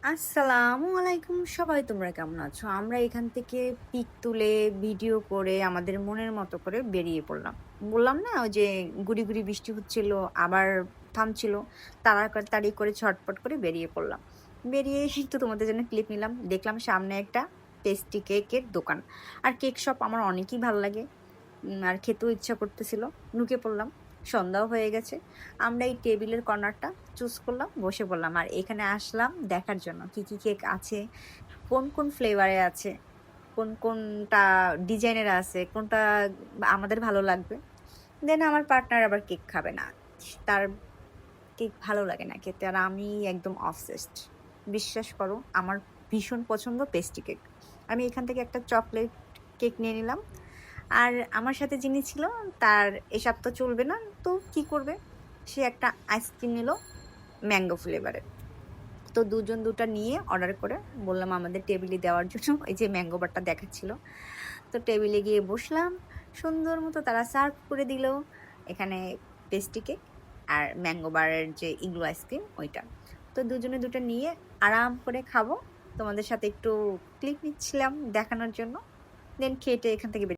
আসসালামু আলাইকুম, সবাই তোমরা কেমন আছো? আমরা এখান থেকে পিক তুলে ভিডিও করে আমাদের মনের মতো করে বেরিয়ে পড়লাম। বললাম না ওই যে গুড়ি, গুড়ি বৃষ্টি হচ্ছিল, আবার থামছিল। তাড়াতাড়ি করে ঝটপট করে বেরিয়ে পড়লাম। বেরিয়ে একটু তোমাদের জন্য ক্লিপ নিলাম। দেখলাম সামনে একটা পেস্ট্রি কেকের দোকান। আর কেক শপ আমার অনেকই ভাল লাগে। আর খেতেও ইচ্ছা করতেছিল। ঢুকে পড়লাম। সন্ধ্যাও হয়ে গেছে। আমরা এই টেবিলের কর্নারটা চুজ করলাম, বসে পড়লাম। আর এখানে আসলাম দেখার জন্য কি, কি কেক আছে, কোন ফ্লেভারে আছে, কোনটা ডিজাইনের আছে, কোনটা আমাদের ভালো লাগবে। দেন আমার পার্টনার আবার কেক খাবে না। তার কেক ভালো লাগে না খেতে। আর আমি একদম obsessed। বিশ্বাস করো আমার ভীষণ পছন্দ পেস্ট্রি কেক। আমি এখান থেকে একটা চকোলেট কেক নিয়ে নিলাম। আর আমার সাথে যিনি ছিল তার এসব তো চলবে না। তো কি করবে? সে একটা আইসক্রিম নিল ম্যাঙ্গো ফ্লেভারের। তো দুজন ২ টা নিয়ে অর্ডার করে বললাম আমাদের টেবিলে দেওয়ার জন্য। এই যে ম্যাঙ্গো বারটা দেখাচ্ছিল। তো টেবিলে গিয়ে বসলাম। সুন্দর মতো তারা সার্ভ করে দিল। এখানে পেস্ট্রি কেক আর ম্যাঙ্গো বারের যে ইগলু আইসক্রিম ওইটা। তো দুজনে ২ টা নিয়ে আরাম করে খাবো। তোমাদের সাথে একটু ক্লিপ নিচ্ছিলাম দেখানোর জন্য। দেন খেয়ে টেয়ে এখান থেকে